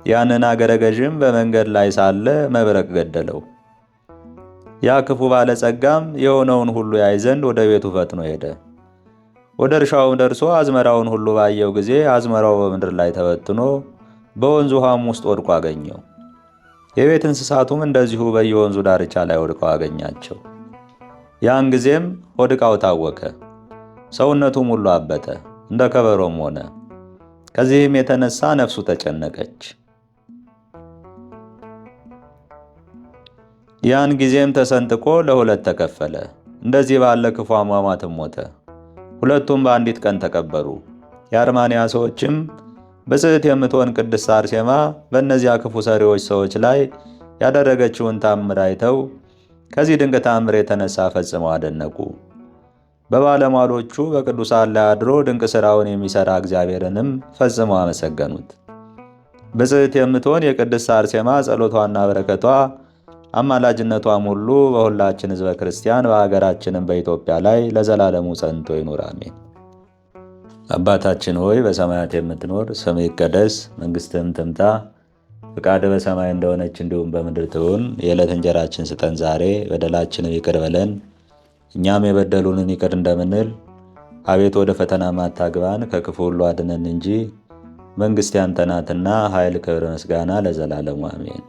ያንን አገረ ገዥም በመንገድ ላይ ሳለ መብረቅ ገደለው። ያ ክፉ ባለጸጋም የሆነውን ሁሉ ያይ ዘንድ ወደ ቤቱ ፈጥኖ ሄደ። ወደ እርሻውም ደርሶ አዝመራውን ሁሉ ባየው ጊዜ አዝመራው በምድር ላይ ተበትኖ በወንዝ ውሃም ውስጥ ወድቆ አገኘው። የቤት እንስሳቱም እንደዚሁ በየወንዙ ዳርቻ ላይ ወድቀው አገኛቸው። ያን ጊዜም ሆድ ዕቃው ታወከ፣ ሰውነቱም ሁሉ አበጠ፣ እንደ ከበሮም ሆነ። ከዚህም የተነሳ ነፍሱ ተጨነቀች። ያን ጊዜም ተሰንጥቆ ለሁለት ተከፈለ። እንደዚህ ባለ ክፉ አሟሟትም ሞተ። ሁለቱም በአንዲት ቀን ተቀበሩ። የአርማንያ ሰዎችም ብፅዕት የምትሆን ቅድስት አርሴማ በእነዚያ ክፉ ሰሪዎች ሰዎች ላይ ያደረገችውን ታምር አይተው ከዚህ ድንቅ ታምር የተነሳ ፈጽመው አደነቁ። በባለሟሎቹ በቅዱሳን ላይ አድሮ ድንቅ ሥራውን የሚሠራ እግዚአብሔርንም ፈጽመው አመሰገኑት። ብፅዕት የምትሆን የቅድስት አርሴማ ጸሎቷና በረከቷ አማላጅነቷም ሁሉ በሁላችን ሕዝበ ክርስቲያን በሀገራችንም በኢትዮጵያ ላይ ለዘላለሙ ጸንቶ ይኑር፣ አሜን። አባታችን ሆይ በሰማያት የምትኖር፣ ስምህ ይቀደስ፣ መንግሥትህም ትምጣ፣ ፈቃድህ በሰማይ እንደሆነች እንዲሁም በምድር ትሁን። የዕለት እንጀራችንን ስጠን ዛሬ፣ በደላችንን ይቅር በለን እኛም የበደሉንን ይቅር እንደምንል። አቤቱ ወደ ፈተና አታግባን፣ ከክፉ ሁሉ አድነን እንጂ መንግሥት ያንተ ናትና፣ ኃይል፣ ክብር፣ ምስጋና ለዘላለሙ አሜን።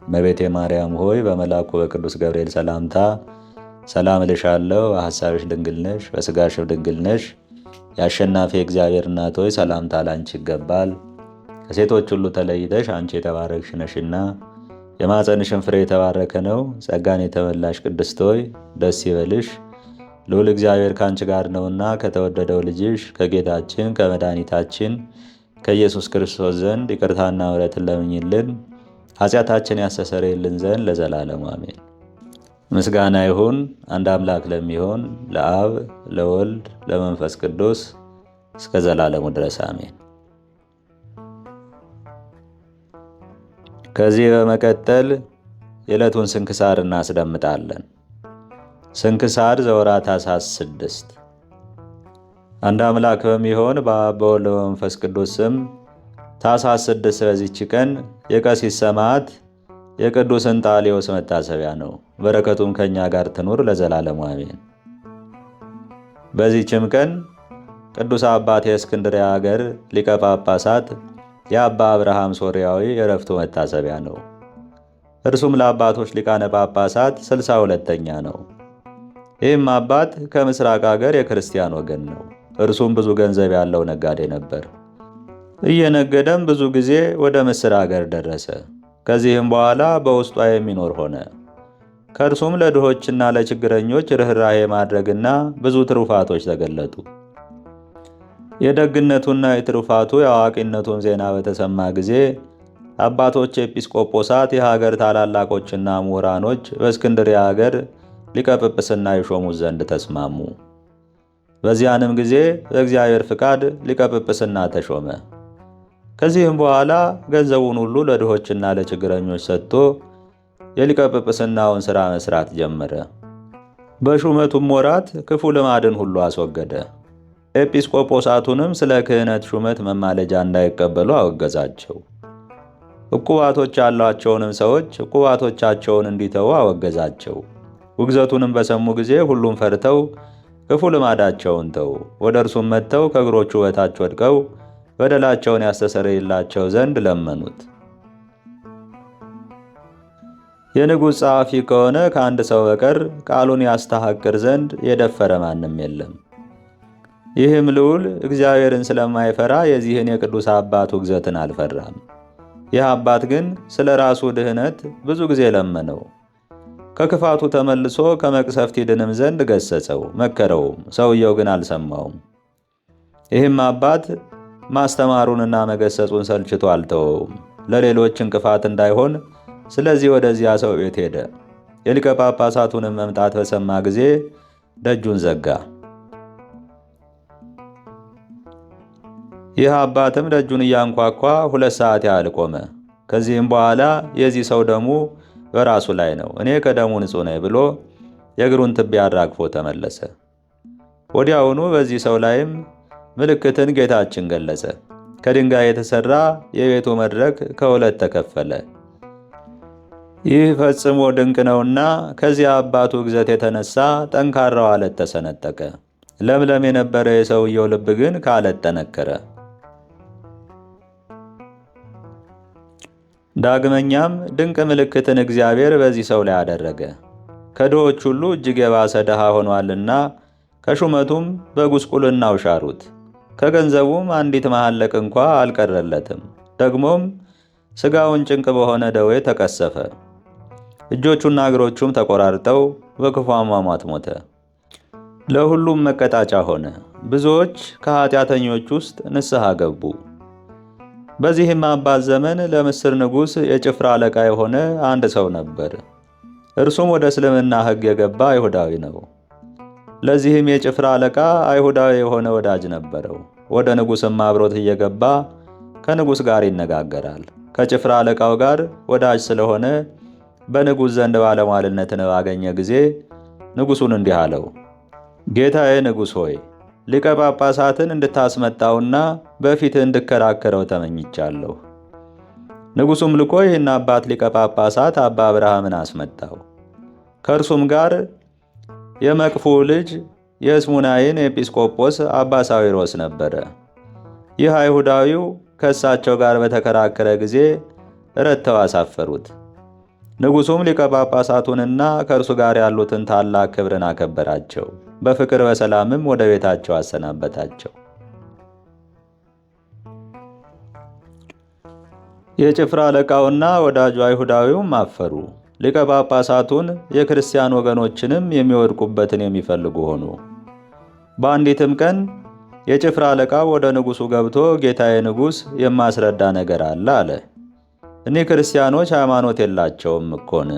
እመቤቴ ማርያም ሆይ በመልአኩ በቅዱስ ገብርኤል ሰላምታ ሰላም እልሻለሁ። በሐሳብሽ ድንግል ነሽ፣ በሥጋሽም ድንግል ነሽ። የአሸናፊ እግዚአብሔር እናት ሆይ ሰላምታ ላንቺ ይገባል። ከሴቶች ሁሉ ተለይተሽ አንቺ የተባረክሽ ነሽና የማኅፀንሽን ፍሬ የተባረከ ነው። ጸጋን የተመላሽ ቅድስት ሆይ ደስ ይበልሽ፣ ልዑል እግዚአብሔር ከአንቺ ጋር ነውና ከተወደደው ልጅሽ ከጌታችን ከመድኃኒታችን ከኢየሱስ ክርስቶስ ዘንድ ይቅርታና ምሕረትን ለምኝልን ኃጢአታችን ያስተሰርይልን ዘንድ ለዘላለሙ አሜን። ምስጋና ይሁን አንድ አምላክ ለሚሆን ለአብ ለወልድ ለመንፈስ ቅዱስ እስከ ዘላለሙ ድረስ አሜን። ከዚህ በመቀጠል የዕለቱን ስንክሳር እናስደምጣለን። ስንክሳር ዘወርኃ ታኅሣሥ 6 አንድ አምላክ በሚሆን በአብ በወልድ በመንፈስ ቅዱስ ስም ታኅሣሥ 6 በዚች ቀን የቀሲስ ሰማዕት የቅዱስ እንጣሌዎስ መታሰቢያ ነው። በረከቱም ከእኛ ጋር ትኑር ለዘላለሙ አሜን። በዚችም ቀን ቅዱስ አባት የእስክንድርያ አገር ሊቀ ጳጳሳት የአባ አብርሃም ሶርያዊ የዕረፍቱ መታሰቢያ ነው። እርሱም ለአባቶች ሊቃነ ጳጳሳት 62ኛ ነው። ይህም አባት ከምስራቅ አገር የክርስቲያን ወገን ነው። እርሱም ብዙ ገንዘብ ያለው ነጋዴ ነበር። እየነገደም ብዙ ጊዜ ወደ ምስር አገር ደረሰ። ከዚህም በኋላ በውስጧ የሚኖር ሆነ። ከእርሱም ለድሆችና ለችግረኞች ርኅራኄ ማድረግና ብዙ ትሩፋቶች ተገለጡ። የደግነቱና የትሩፋቱ የአዋቂነቱን ዜና በተሰማ ጊዜ አባቶች ኤጲስቆጶሳት፣ የሀገር ታላላቆችና ምሁራኖች በእስክንድርያ አገር ሊቀ ጵጵስና ይሾሙት ዘንድ ተስማሙ። በዚያንም ጊዜ በእግዚአብሔር ፍቃድ ሊቀ ጵጵስና ተሾመ። ከዚህም በኋላ ገንዘቡን ሁሉ ለድሆችና ለችግረኞች ሰጥቶ የሊቀ ጵጵስናውን ሥራ መሥራት ጀመረ። በሹመቱም ወራት ክፉ ልማድን ሁሉ አስወገደ። ኤጲስቆጶሳቱንም ስለ ክህነት ሹመት መማለጃ እንዳይቀበሉ አወገዛቸው። ዕቁባቶች ያሏቸውንም ሰዎች ዕቁባቶቻቸውን እንዲተዉ አወገዛቸው። ውግዘቱንም በሰሙ ጊዜ ሁሉም ፈርተው ክፉ ልማዳቸውን ተዉ። ወደ እርሱም መጥተው ከእግሮቹ በታች ወድቀው በደላቸውን ያስተሰርይላቸው ዘንድ ለመኑት። የንጉሥ ጸሐፊ ከሆነ ከአንድ ሰው በቀር ቃሉን ያስተሐቅር ዘንድ የደፈረ ማንም የለም። ይህም ልዑል እግዚአብሔርን ስለማይፈራ የዚህን የቅዱስ አባት ውግዘትን አልፈራም። ይህ አባት ግን ስለ ራሱ ድህነት ብዙ ጊዜ ለመነው። ከክፋቱ ተመልሶ ከመቅሰፍት ይድንም ዘንድ ገሰጸው፣ መከረውም። ሰውየው ግን አልሰማውም። ይህም አባት ማስተማሩንና መገሰጹን ሰልችቶ አልተወውም። ለሌሎች እንቅፋት እንዳይሆን ስለዚህ ወደዚያ ሰው ቤት ሄደ። የሊቀ ጳጳሳቱንም መምጣት በሰማ ጊዜ ደጁን ዘጋ። ይህ አባትም ደጁን እያንኳኳ 2 ሰዓት ያህል ቆመ። ከዚህም በኋላ የዚህ ሰው ደሙ በራሱ ላይ ነው፣ እኔ ከደሙ ንጹሕ ነኝ ብሎ የእግሩን ትቢያ አራግፎ ተመለሰ። ወዲያውኑ በዚህ ሰው ላይም ምልክትን ጌታችን ገለጸ። ከድንጋይ የተሠራ የቤቱ መድረክ ከ2 ተከፈለ። ይህ ፈጽሞ ድንቅ ነውና ከዚያ አባቱ ግዘት የተነሳ ጠንካራው አለት ተሰነጠቀ። ለምለም የነበረ የሰውየው ልብ ግን ከአለት ጠነከረ። ዳግመኛም ድንቅ ምልክትን እግዚአብሔር በዚህ ሰው ላይ አደረገ። ከድሆች ሁሉ እጅግ የባሰ ድሃ ሆኗልና ከሹመቱም በጉስቁልናው ሻሩት። ከገንዘቡም አንዲት መሐለቅ እንኳ አልቀረለትም። ደግሞም ሥጋውን ጭንቅ በሆነ ደዌ ተቀሰፈ። እጆቹና እግሮቹም ተቆራርጠው በክፉ አሟሟት ሞተ። ለሁሉም መቀጣጫ ሆነ። ብዙዎች ከኃጢአተኞች ውስጥ ንስሐ ገቡ። በዚህም አባት ዘመን ለምስር ንጉሥ የጭፍራ አለቃ የሆነ አንድ ሰው ነበር። እርሱም ወደ እስልምና ሕግ የገባ አይሁዳዊ ነው። ለዚህም የጭፍራ አለቃ አይሁዳዊ የሆነ ወዳጅ ነበረው። ወደ ንጉሥም አብሮት እየገባ ከንጉሥ ጋር ይነጋገራል። ከጭፍራ አለቃው ጋር ወዳጅ ስለሆነ በንጉሥ ዘንድ ባለሟልነትን ባገኘ ጊዜ ንጉሡን እንዲህ አለው፣ ጌታዬ ንጉሥ ሆይ ሊቀ ጳጳሳትን እንድታስመጣውና በፊትህ እንድከራከረው ተመኝቻለሁ። ንጉሡም ልኮ ይህን አባት ሊቀ ጳጳሳት አባ አብርሃምን አስመጣው። ከእርሱም ጋር የመቅፉ ልጅ የእስሙናይን ኤጲስቆጶስ አባ ሳዊሮስ ነበረ። ይህ አይሁዳዊው ከእሳቸው ጋር በተከራከረ ጊዜ ረድተው አሳፈሩት። ንጉሡም ሊቀ ጳጳሳቱንና ከእርሱ ጋር ያሉትን ታላቅ ክብርን አከበራቸው። በፍቅር በሰላምም ወደ ቤታቸው አሰናበታቸው። የጭፍራ አለቃውና ወዳጁ አይሁዳዊውም አፈሩ። ሊቀ ጳጳሳቱን የክርስቲያን ወገኖችንም የሚወድቁበትን የሚፈልጉ ሆኑ። በአንዲትም ቀን የጭፍራ አለቃው ወደ ንጉሡ ገብቶ ጌታዬ ንጉሥ የማስረዳ ነገር አለ አለ። እኒህ ክርስቲያኖች ሃይማኖት የላቸውም እኮን።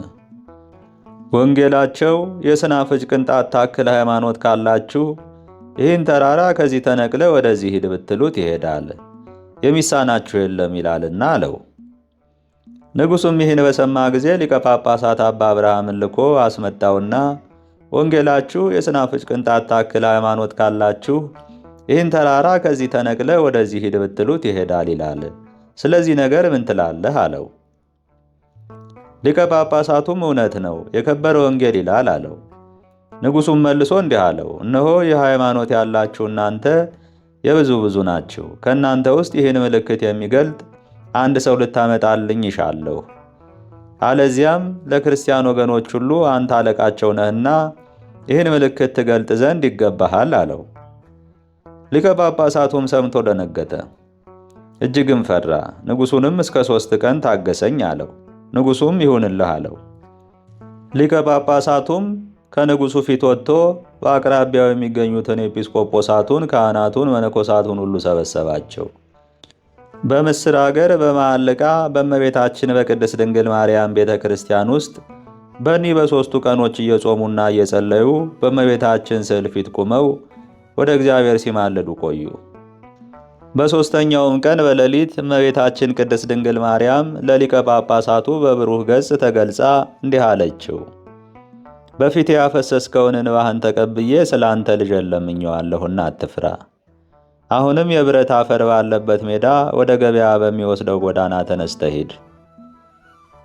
ወንጌላቸው የሰናፍጭ ቅንጣት ታክል ሃይማኖት ካላችሁ ይህን ተራራ ከዚህ ተነቅለ ወደዚህ ሂድ ብትሉት ይሄዳል፣ የሚሳናችሁ የለም ይላልና አለው። ንጉሡም ይህን በሰማ ጊዜ ሊቀ ጳጳሳት አባ አብርሃምን ልኮ አስመጣውና ወንጌላችሁ የሰናፍጭ ቅንጣት ታክል ሃይማኖት ካላችሁ ይህን ተራራ ከዚህ ተነቅለ ወደዚህ ሂድ ብትሉት ይሄዳል ይላል፣ ስለዚህ ነገር ምን ትላለህ አለው። ሊቀ ጳጳሳቱም እውነት ነው፣ የከበረ ወንጌል ይላል አለው። ንጉሡም መልሶ እንዲህ አለው፣ እነሆ ይህ ሃይማኖት ያላችሁ እናንተ የብዙ ናችሁ። ከእናንተ ውስጥ ይህን ምልክት የሚገልጥ አንድ ሰው ልታመጣልኝ ይሻለሁ። አለዚያም ለክርስቲያን ወገኖች ሁሉ አንተ አለቃቸው ነህና ይህን ምልክት ትገልጥ ዘንድ ይገባሃል አለው። ሊቀ ጳጳሳቱም ሰምቶ ደነገጠ፣ እጅግም ፈራ። ንጉሡንም እስከ 3 ቀን ታገሰኝ አለው። ንጉሡም ይሁንልህ አለው። ሊቀ ጳጳሳቱም ከንጉሡ ፊት ወጥቶ በአቅራቢያው የሚገኙትን ኤጲስቆጶሳቱን፣ ካህናቱን፣ መነኮሳቱን ሁሉ ሰበሰባቸው። በምስር አገር በመዓልቃ በእመቤታችን በቅድስት ድንግል ማርያም ቤተ ክርስቲያን ውስጥ በእኒህ በ3ቱ ቀኖች እየጾሙና እየጸለዩ በእመቤታችን ስዕል ፊት ቁመው ወደ እግዚአብሔር ሲማልዱ ቆዩ። በ3ኛውም ቀን በሌሊት እመቤታችን ቅድስት ድንግል ማርያም ለሊቀ ጳጳሳቱ በብሩህ ገጽ ተገልጻ እንዲህ አለችው፣ በፊቴ ያፈሰስከውን እንባህን ተቀብዬ ስለ አንተ ልጅ ለምኜዋለሁና አትፍራ። አሁንም የብረት አፈር ባለበት ሜዳ ወደ ገበያ በሚወስደው ጎዳና ተነስተህ ሂድ።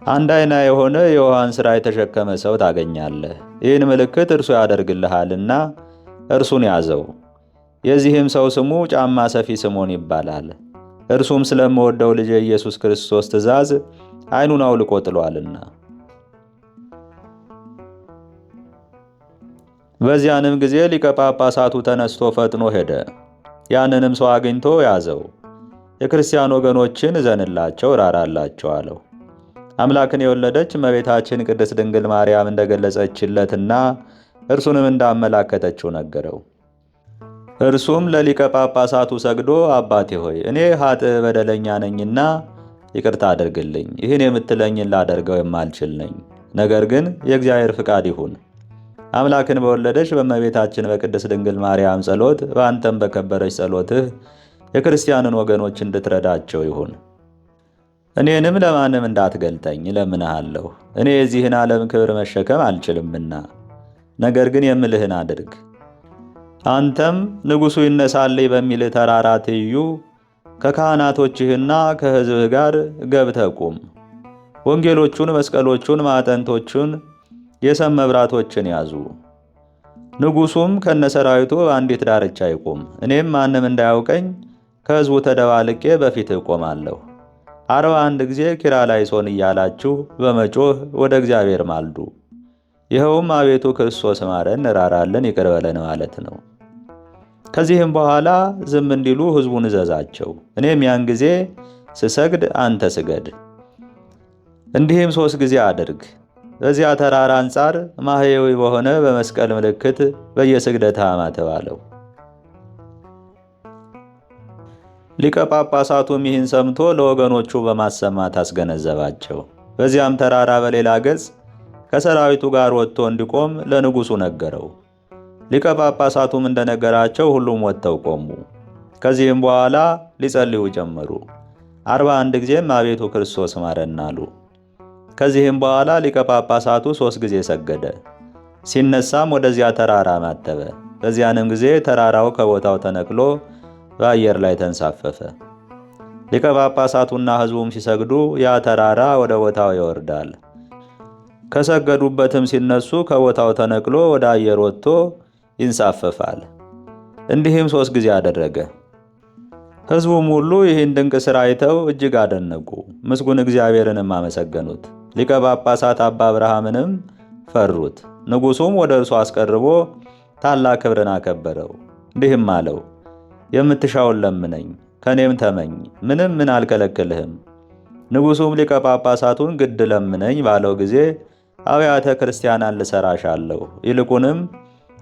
አንድ ዓይና የሆነ የውሃን ሥራ የተሸከመ ሰው ታገኛለህ። ይህን ምልክት እርሱ ያደርግልሃልና እርሱን ያዘው። የዚህም ሰው ስሙ ጫማ ሰፊ ስምዖን ይባላል። እርሱም ስለምወደው ልጅ ኢየሱስ ክርስቶስ ትእዛዝ ዓይኑን አውልቆ ጥሏልና። በዚያንም ጊዜ ሊቀ ጳጳሳቱ ተነስቶ ፈጥኖ ሄደ። ያንንም ሰው አግኝቶ ያዘው። የክርስቲያን ወገኖችን እዘንላቸው፣ ራራላቸው አለው። አምላክን የወለደች እመቤታችን ቅድስት ድንግል ማርያም እንደገለጸችለትና እርሱንም እንዳመላከተችው ነገረው። እርሱም ለሊቀ ጳጳሳቱ ሰግዶ አባቴ ሆይ እኔ ኃጥእ በደለኛ ነኝና ይቅርታ አድርግልኝ። ይህን የምትለኝን ላደርገው የማልችል ነኝ። ነገር ግን የእግዚአብሔር ፍቃድ ይሁን። አምላክን በወለደች በእመቤታችን በቅድስት ድንግል ማርያም ጸሎት፣ በአንተም በከበረች ጸሎትህ የክርስቲያንን ወገኖች እንድትረዳቸው ይሁን። እኔንም ለማንም እንዳትገልጠኝ እለምንሃለሁ። እኔ የዚህን ዓለም ክብር መሸከም አልችልምና፣ ነገር ግን የምልህን አድርግ። አንተም ንጉሡ ይነሳልኝ በሚልህ ተራራ ትይዩ ከካህናቶችህና ከሕዝብህ ጋር ገብተህ ቁም። ወንጌሎቹን፣ መስቀሎቹን፣ ማዕጠንቶቹን፣ የሰም መብራቶችን ያዙ። ንጉሡም ከነሰራዊቱ በአንዲት ዳርቻ ይቁም። እኔም ማንም እንዳያውቀኝ ከሕዝቡ ተደባልቄ በፊትህ እቆማለሁ። 41 ጊዜ ኪርያላይሶን እያላችሁ በመጮህ ወደ እግዚአብሔር ማልዱ። ይኸውም አቤቱ ክርስቶስ ማረን፣ ራራልን፣ ይቅር በለን ማለት ነው። ከዚህም በኋላ ዝም እንዲሉ ሕዝቡን እዘዛቸው። እኔም ያን ጊዜ ስሰግድ አንተ ስገድ። እንዲህም 3 ጊዜ አድርግ። በዚያ ተራራ አንጻር ማህየዊ በሆነ በመስቀል ምልክት በየስግደትህ አማትብ አለው። ሊቀ ጳጳሳቱም ይህን ሰምቶ ለወገኖቹ በማሰማት አስገነዘባቸው። በዚያም ተራራ በሌላ ገጽ ከሰራዊቱ ጋር ወጥቶ እንዲቆም ለንጉሡ ነገረው። ሊቀ ጳጳሳቱም እንደነገራቸው ሁሉም ወጥተው ቆሙ። ከዚህም በኋላ ሊጸልዩ ጀመሩ። 41 ጊዜም አቤቱ ክርስቶስ ማረን አሉ። ከዚህም በኋላ ሊቀ ጳጳሳቱ 3 ጊዜ ሰገደ። ሲነሳም ወደዚያ ተራራ ማተበ። በዚያንም ጊዜ ተራራው ከቦታው ተነቅሎ በአየር ላይ ተንሳፈፈ። ሊቀ ጳጳሳቱና ሕዝቡም ሲሰግዱ ያ ተራራ ወደ ቦታው ይወርዳል። ከሰገዱበትም ሲነሱ ከቦታው ተነቅሎ ወደ አየር ወጥቶ ይንሳፈፋል። እንዲህም 3 ጊዜ አደረገ። ሕዝቡም ሁሉ ይህን ድንቅ ሥራ አይተው እጅግ አደነቁ፣ ምስጉን እግዚአብሔርንም አመሰገኑት። ሊቀ ጳጳሳት አባ አብርሃምንም ፈሩት። ንጉሡም ወደ እርሱ አስቀርቦ ታላቅ ክብርን አከበረው። እንዲህም አለው፣ የምትሻውን ለምነኝ፣ ከእኔም ተመኝ፣ ምን አልከለክልህም። ንጉሡም ሊቀ ጳጳሳቱን ግድ ለምነኝ ባለው ጊዜ አብያተ ክርስቲያናት ልሰራሻለሁ፣ ይልቁንም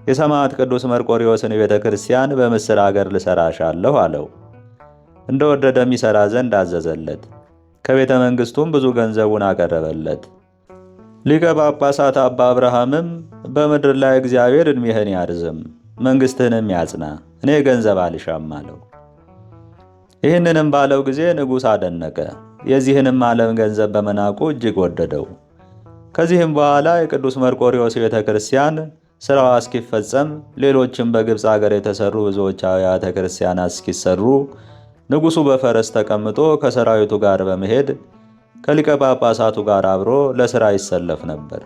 የሰማዕት ቅዱስ መርቆሬዎስን ቤተ ክርስቲያን በምስር አገር ልሰራሻለሁ አለው። እንደወደደም ይሠራ ዘንድ አዘዘለት። ከቤተ መንግሥቱም ብዙ ገንዘቡን አቀረበለት። ሊቀ ጳጳሳት አባ አብርሃምም በምድር ላይ እግዚአብሔር ዕድሜህን ያርዝም፣ መንግሥትህንም ያጽና፣ እኔ ገንዘብ አልሻም አለው። ይህንንም ባለው ጊዜ ንጉሥ አደነቀ። የዚህንም ዓለም ገንዘብ በመናቁ እጅግ ወደደው። ከዚህም በኋላ የቅዱስ መርቆሬዎስ ቤተ ክርስቲያን ሥራዋ እስኪፈጸም ሌሎችም በግብፅ አገር የተሰሩ ብዙዎች አብያተ ክርስቲያናት እስኪሰሩ ንጉሡ በፈረስ ተቀምጦ ከሰራዊቱ ጋር በመሄድ ከሊቀ ጳጳሳቱ ጋር አብሮ ለሥራ ይሰለፍ ነበር።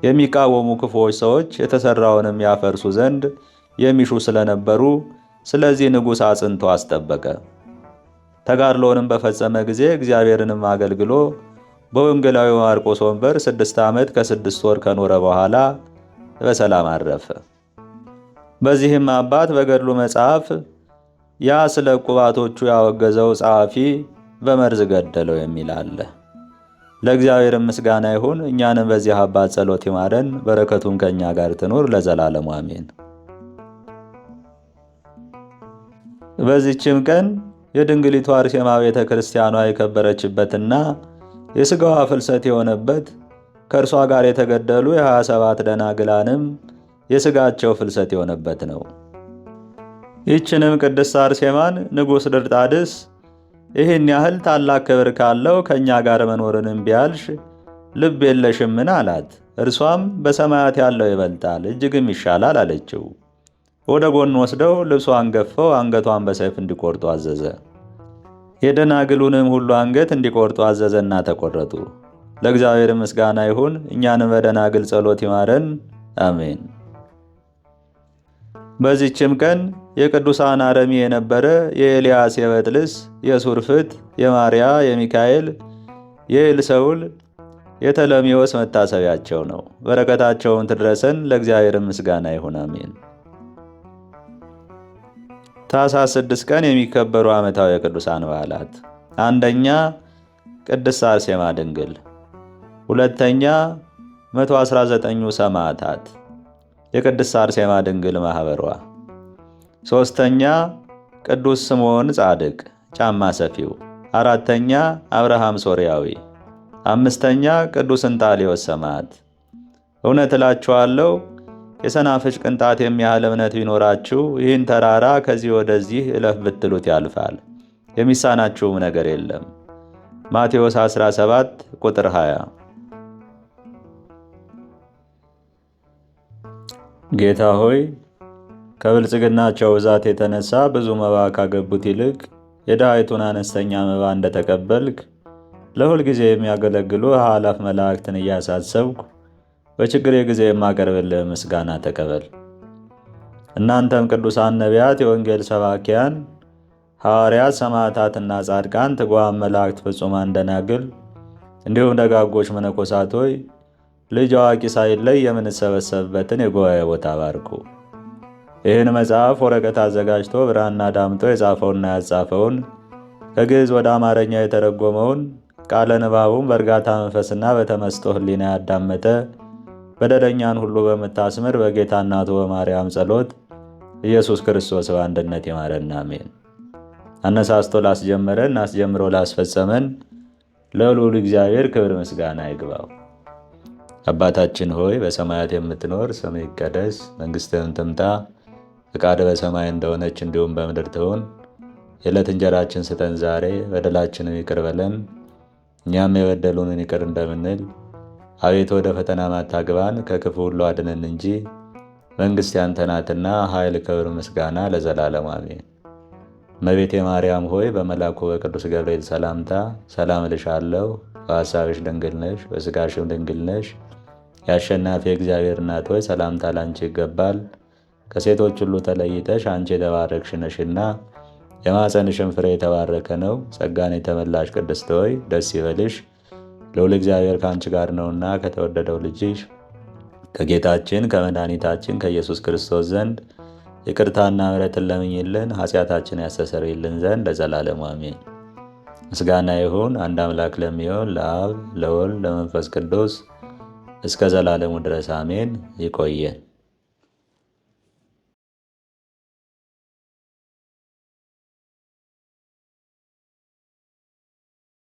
የሚቃወሙ ክፉዎች ሰዎች የተሰራውንም ያፈርሱ ዘንድ የሚሹ ስለነበሩ ስለዚህ ንጉሥ አጽንቶ አስጠበቀ። ተጋድሎውንም በፈጸመ ጊዜ እግዚአብሔርንም አገልግሎ በወንጌላዊ ማርቆስ ወንበር 6 ዓመት ከ6 ወር ከኖረ በኋላ በሰላም አረፈ። በዚህም አባት በገድሉ መጽሐፍ ያ ስለ ቁባቶቹ ያወገዘው ጸሐፊ በመርዝ ገደለው የሚል አለ። ለእግዚአብሔር ምስጋና ይሁን። እኛንም በዚህ አባት ጸሎት ይማረን፣ በረከቱም ከእኛ ጋር ትኑር ለዘላለሙ አሜን። በዚህችም ቀን የድንግሊቱ አርሴማ ቤተ ክርስቲያኗ የከበረችበትና የሥጋዋ ፍልሰት የሆነበት ከእርሷ ጋር የተገደሉ የ27 ደናግላንም የሥጋቸው ፍልሰት የሆነበት ነው። ይህችንም ቅድስት አርሴማን ንጉሥ ድርጣድስ ይህን ያህል ታላቅ ክብር ካለው ከእኛ ጋር መኖርን እምቢ አልሽ ልብ የለሽምን አላት። እርሷም በሰማያት ያለው ይበልጣል እጅግም ይሻላል አለችው። ወደ ጎን ወስደው ልብሷን ገፈው አንገቷን በሰይፍ እንዲቆርጡ አዘዘ። የደናግሉንም ሁሉ አንገት እንዲቆርጡ አዘዘና ተቆረጡ። ለእግዚአብሔር ምስጋና ይሁን። እኛንም በደናግል ጸሎት ይማረን አሜን። በዚህችም ቀን የቅዱሳን አረሚ የነበረ የኤልያስ፣ የበጥልስ፣ የሱርፍት፣ የማርያ፣ የሚካኤል፣ የኤልሰውል፣ የተለሚዎስ መታሰቢያቸው ነው። በረከታቸውን ትድረሰን። ለእግዚአብሔር ምስጋና ይሁን አሜን። ታኅሳስ 6 ቀን የሚከበሩ ዓመታዊ የቅዱሳን በዓላት፣ አንደኛ ቅድስት አርሴማ ድንግል፣ ሁለተኛ 119ኙ ሰማዕታት የቅድስት አርሴማ ድንግል ማኅበሯ፣ ሦስተኛ ቅዱስ ስምዖን ጻድቅ ጫማ ሰፊው፣ 4ኛ አብርሃም ሶርያዊ፣ 5ኛ ቅዱስ እንጣሊዮስ ሰማዕት። እውነት እላችኋለሁ የሰናፍጭ ቅንጣት የሚያህል እምነት ቢኖራችሁ ይህን ተራራ ከዚህ ወደዚህ እለፍ ብትሉት ያልፋል፣ የሚሳናችሁም ነገር የለም። ማቴዎስ 17 ቁጥር 20። ጌታ ሆይ ከብልጽግናቸው ብዛት የተነሳ ብዙ መባ ካገቡት ይልቅ የድሃይቱን አነስተኛ መባ እንደተቀበልክ ለሁል ጊዜ የሚያገለግሉ ኃላፍ መላእክትን እያሳሰብኩ በችግሬ ጊዜ የማቀርብልህ ምስጋና ተቀበል። እናንተም ቅዱሳን ነቢያት፣ የወንጌል ሰባኪያን ሐዋርያት፣ ሰማዕታትና ጻድቃን፣ ትጉሃን መላእክት፣ ፍጹማን ደናግል እንዲሁም ደጋጎች መነኮሳት ሆይ ልጅ አዋቂ ሳይለይ የምንሰበሰብበትን የጉባኤ ቦታ ባርኩ። ይህን መጽሐፍ ወረቀት አዘጋጅቶ ብራና ዳምጦ የጻፈውና ያጻፈውን ከግዕዝ ወደ አማርኛ የተረጎመውን ቃለ ንባቡን በእርጋታ መንፈስና በተመስጦ ሕሊና ያዳመጠ በደለኛን ሁሉ በምታስምር በጌታ እናቱ በማርያም ጸሎት ኢየሱስ ክርስቶስ በአንድነት ይማረን፣ አሜን። አነሳስቶ ላስጀመረን አስጀምሮ ላስፈጸመን ለልዑል እግዚአብሔር ክብር ምስጋና ይግባው። አባታችን ሆይ በሰማያት የምትኖር ስምህ ይቀደስ፣ መንግሥትህን ትምጣ፣ ፈቃድህ በሰማይ እንደሆነች እንዲሁም በምድር ትሁን። የዕለት እንጀራችንን ስጠን ዛሬ፣ በደላችንን ይቅር በለን እኛም የበደሉንን ይቅር እንደምንል። አቤቱ ወደ ፈተና አታግባን፣ ከክፉ ሁሉ አድነን እንጂ መንግሥት ያንተ ናትና ኃይል፣ ክብር፣ ምስጋና ለዘላለሙ አሜን። እመቤቴ ማርያም ሆይ በመልአኩ በቅዱስ ገብርኤል ሰላምታ ሰላም እልሻለሁ። በሐሳብሽ ድንግል ነሽ፣ በሥጋሽም ድንግል ነሽ። የአሸናፊ እግዚአብሔር እናት ሆይ ሰላምታ ላንቺ ይገባል። ከሴቶች ሁሉ ተለይተሽ አንቺ የተባረክሽ ነሽና የማኅፀንሽም ፍሬ የተባረከ ነው። ጸጋን የተመላሽ ቅድስት ሆይ ደስ ይበልሽ፣ ልዑል እግዚአብሔር ከአንቺ ጋር ነውና ከተወደደው ልጅሽ ከጌታችን ከመድኃኒታችን ከኢየሱስ ክርስቶስ ዘንድ ይቅርታና ምሕረትን ለምኝልን ኃጢአታችን ያስተሰርይልን ዘንድ ለዘላለሙ አሜን። ምስጋና ይሁን አንድ አምላክ ለሚሆን ለአብ ለወልድ ለመንፈስ ቅዱስ እስከ ዘላለሙ ድረስ አሜን። ይቆየን።